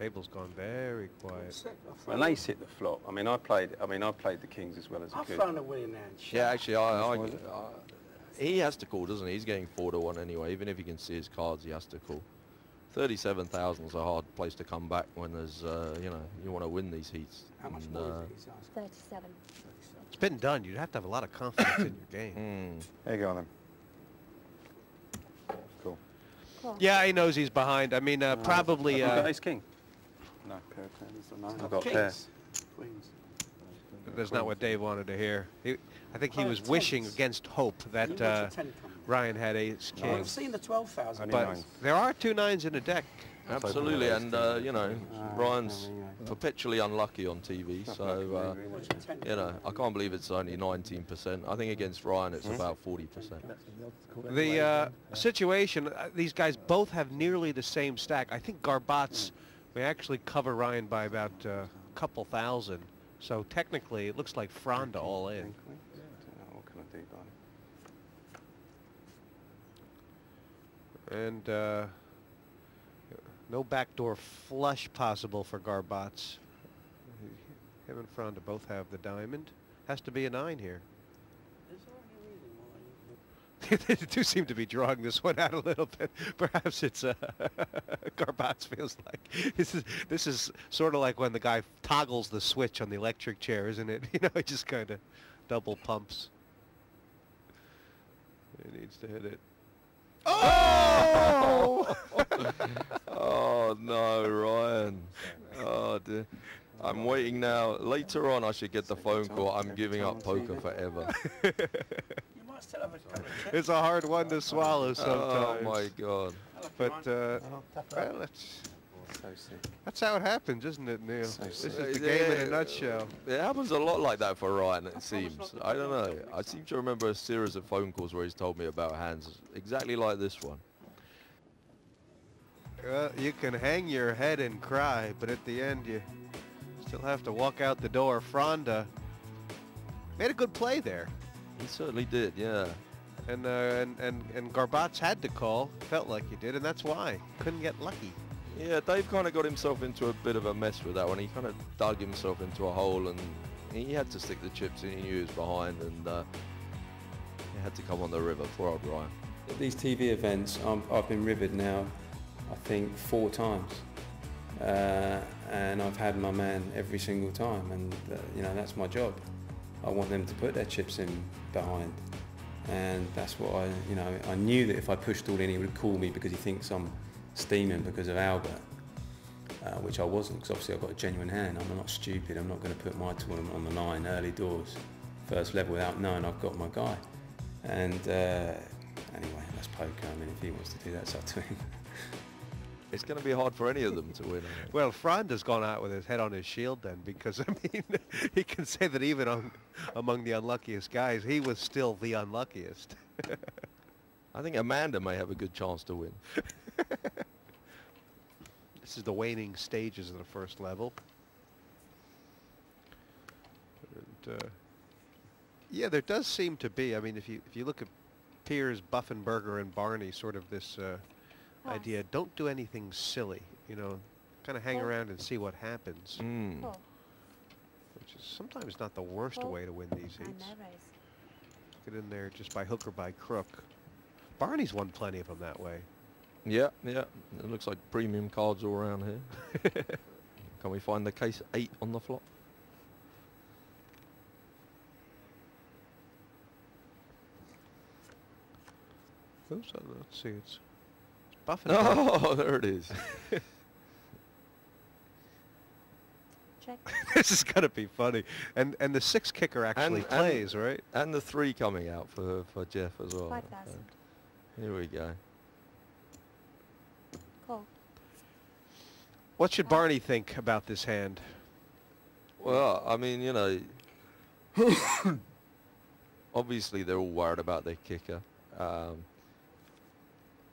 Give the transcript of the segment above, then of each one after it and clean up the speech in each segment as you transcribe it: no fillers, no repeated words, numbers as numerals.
table's gone very quiet. An ace hit the flop. I mean, I played the kings as well as I I could. found a winning hand. Yeah, actually, he has to call, doesn't he? He's getting 4-1 anyway. Even if he can see his cards, he has to call. 37,000 is a hard place to come back when there's, you know, you want to win these heats. How much more is it? 37. It's been done. You'd have to have a lot of confidence in your game. There you go then. Cool. Cool. Yeah, he knows he's behind. I mean, probably... Have you got ace king? No, pair of tens. No, I've got pair. Kings. Queens. That's not what Dave wanted to hear. I think he was wishing against hope You that want your 10 coming. Ryan had ace Well, I've king. seen the 12,000. Only But nines. there are 2 9s in the deck. Absolutely, and, you know, Ryan's perpetually unlucky on TV, so, you know, I can't believe it's only 19%. I think against Ryan it's about 40%. The situation, these guys both have nearly the same stack. I think Garbats may actually cover Ryan by about a couple thousand. So technically, it looks like Fronda all in. What can I do, Barney? And no backdoor flush possible for Garbats. Him and Fronda both have the diamond. Has to be a 9 here. They do seem to be drawing this one out a little bit. Perhaps it's Garbats feels like this is sort of like when the guy toggles the switch on the electric chair, isn't it? You know, he just kind of double pumps. He needs to hit it. Oh! Oh no, Ryan. Oh dear. I'm waiting now. Later on I should get the phone call. I'm giving up poker forever. You might still have a couple of chips. It's a hard one to swallow sometimes. Oh my God. But well, that's how it happens, isn't it, Neil? This is the game in a nutshell. It happens a lot like that for Ryan, it seems. I don't know. I seem to remember a series of phone calls where he's told me about hands exactly like this one. Well, you can hang your head and cry, but at the end you still have to walk out the door. Fronda made a good play there. He certainly did, yeah. And Garbats had to call, felt like he did, and that's why. Couldn't get lucky. Yeah, Dave kind of got himself into a bit of a mess with that one. He kind of dug himself into a hole, and he had to stick the chips in. He knew he was behind, and he had to come on the river. Poor old Ryan. At these TV events, I've been rivered now, I think 4 times, and I've had my man every single time, and you know, that's my job. I want them to put their chips in behind, and that's what I knew that if I pushed all in, he would call me because he thinks I'm steaming because of Albert, which I wasn't, because obviously I've got a genuine hand. I'm not stupid. I'm not going to put my tournament on the line early doors, first level, without knowing I've got my guy. And anyway, that's poker. I mean, if he wants to do that, it's up to him. It's going to be hard for any of them to win. Well, Fronda's gone out with his head on his shield then, because, I mean, he can say that even among the unluckiest guys, he was still the unluckiest. I think Amanda may have a good chance to win. This is the waning stages of the first level. And, yeah, there does seem to be, I mean, if you look at Piers, Buffenberger, and Barney, sort of this idea, don't do anything silly, you know, kind of hang around and see what happens. Cool. Which is sometimes not the worst way to win these heats. Get in there just by hook or by crook. Barney's won plenty of them that way. Yeah, yeah. It looks like premium cards all around here. Can we find the case 8 on the flop? Oops, let's see, it's Buffett. Oh, there it is. Check. This is gonna be funny. And the 6 kicker actually plays, right? And the 3 coming out for Jeff as well. 5,000. Here we go. Cool. What should Barney think about this hand? Well, I mean, you know, obviously they're all worried about their kicker.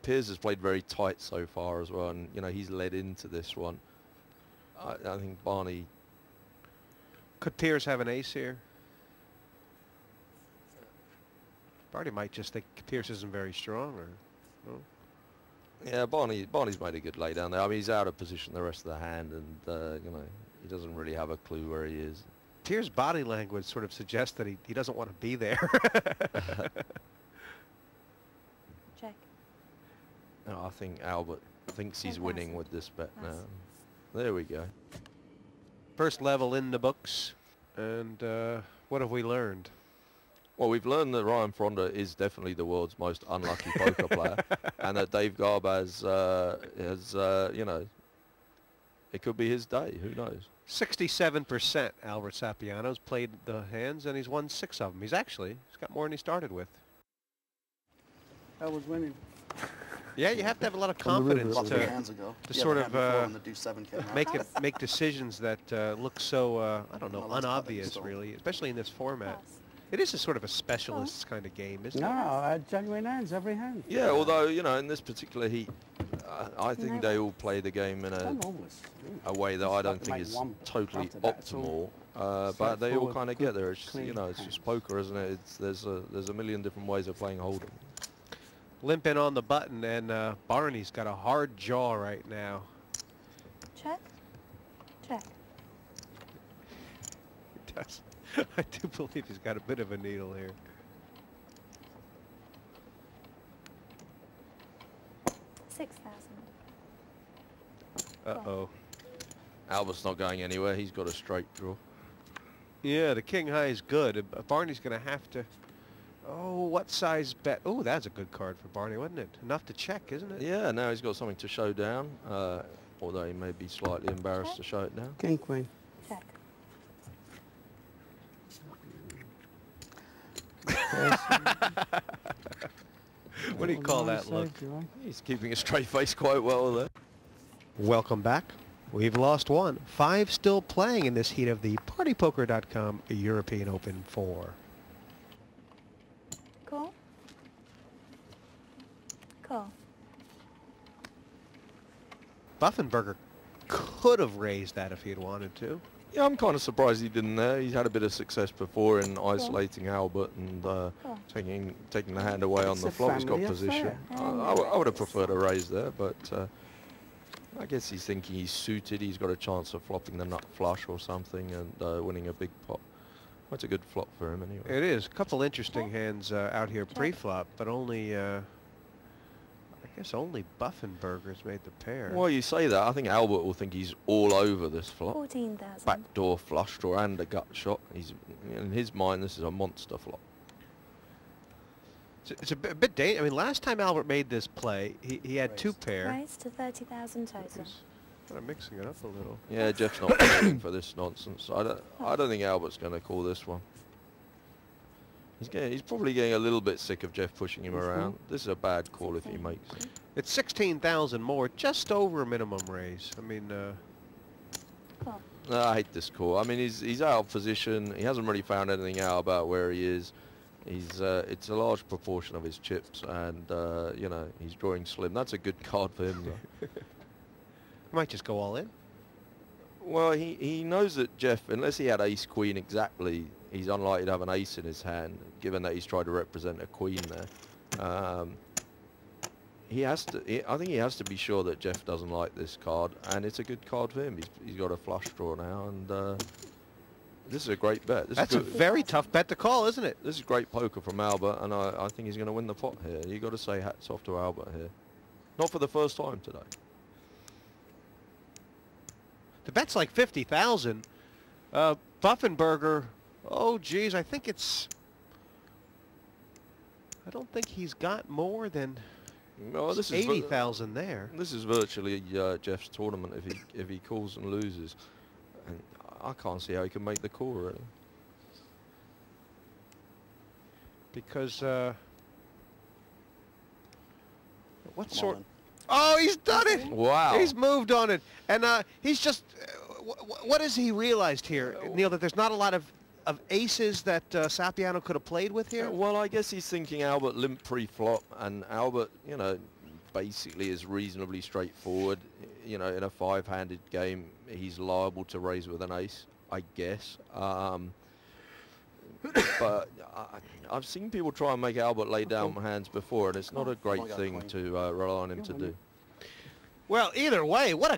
Piers has played very tight so far as well, and you know, he's led into this one. I think Barney... Could Piers have an ace here? Barney might just think Piers isn't very strong, or no? Yeah, Barney's made a good lay down there. I mean, he's out of position the rest of the hand, and you know, he doesn't really have a clue where he is. Tier's body language sort of suggests that he doesn't want to be there. Check. No, I think Albert thinks he's 10,000. winning with this bet now. Nice. There we go. First level in the books, and what have we learned? Well, we've learned that Ryan Fronda is definitely the world's most unlucky poker player, and that Dave Garbaz has, you know, it could be his day. Who knows? 67% Albert Sapiano's played the hands, and he's won 6 of them. He's got more than he started with. I was winning. Yeah, you have to have a lot of confidence Lots of to hands ago. to You sort ever of, had before when the do 7 came out? make decisions that look so I don't know, Well, that's unobvious cutting really, especially in this format. Pass. It is a sort of a specialist's kind of game, isn't No, it? I had genuine hands every hand. Yeah, although, you know, in this particular heat, I think No. they all play the game in I'm always. a way that I don't to think make is one totally after that, it's all optimal. But they all straightforward, kind of good, get there. It's just, you clean know, it's just hands. poker, isn't it? There's a million different ways of playing Hold'em. Limping on the button, and Barney's got a hard jaw right now. Check. Check. He does. I do believe he's got a bit of a needle here. 6,000. Uh-oh. Albert's not going anywhere. He's got a straight draw. Yeah, the king high is good. Barney's going to have to... Oh, what size bet? Oh, that's a good card for Barney, wasn't it? Enough to check, isn't it? Yeah, now he's got something to show down, although he may be slightly embarrassed to show it down. King, queen. Check. What do you call that look? He's keeping a straight face quite well there. Welcome back. We've lost one. 5 still playing in this heat of the PartyPoker.com European Open 4. Call. Call. Buffenberger could have raised that if he had wanted to. Yeah, I'm kind of surprised he didn't there. He's had a bit of success before in isolating Albert and taking the hand away on It's the a flop. He's got family position. affair. I would have preferred a raise there, but I guess he's thinking he's suited. He's got a chance of flopping the nut flush or something and winning a big pot. That's a good flop for him anyway. It is. A couple interesting hands out here pre-flop, but only, I guess only Buffenberger's made the pair. Well, you say that. I think Albert will think he's all over this flop. 14,000. Backdoor flush draw and a gut shot. He's in his mind, this is a monster flop. It's a bit dangerous. I mean, last time Albert made this play, he had 2 pair. Raise to 30,000 total. Kind of mixing it up a little. Yeah, Jeff's not falling for this nonsense. I don't think Albert's going to call this one. He's probably getting a little bit sick of Jeff pushing him around. This is a bad call if he makes it. It's 16,000 more, just over a minimum raise. I mean, Call. No, I hate this call. I mean, he's out of position. He hasn't really found anything out about where he is. It's a large proportion of his chips, and you know, he's drawing slim. That's a good card for him, though. might just go all in. Well, he knows that Jeff, unless he had ace queen exactly, he's unlikely to have an ace in his hand, given that he's tried to represent a queen there. He has to. I think he has to be sure that Jeff doesn't like this card, and it's a good card for him. He's got a flush draw now, and this is a great bet. That's a very tough bet to call, isn't it? This is great poker from Albert, and I think he's going to win the pot here. You got to say hats off to Albert here. Not for the first time today. The bet's like 50,000. Buffenberger, oh geez, I think it's... I don't think he's got more than No, this is 80,000 there. This is virtually Jeff's tournament if he calls and loses, and I can't see how he can make the call really. Because what Come sort? on, Oh, he's done it. Wow. He's moved on it, and he's just. What has he realized here, Neil? That there's not a lot of aces that Sapiano could have played with here. Well, I guess he's thinking Albert limp pre-flop, and Albert, you know, basically is reasonably straightforward. You know, in a 5-handed game, he's liable to raise with an ace, I guess. But I've seen people try and make Albert lay down hands before, and it's not a great thing to rely on him to do. Well, either way, what a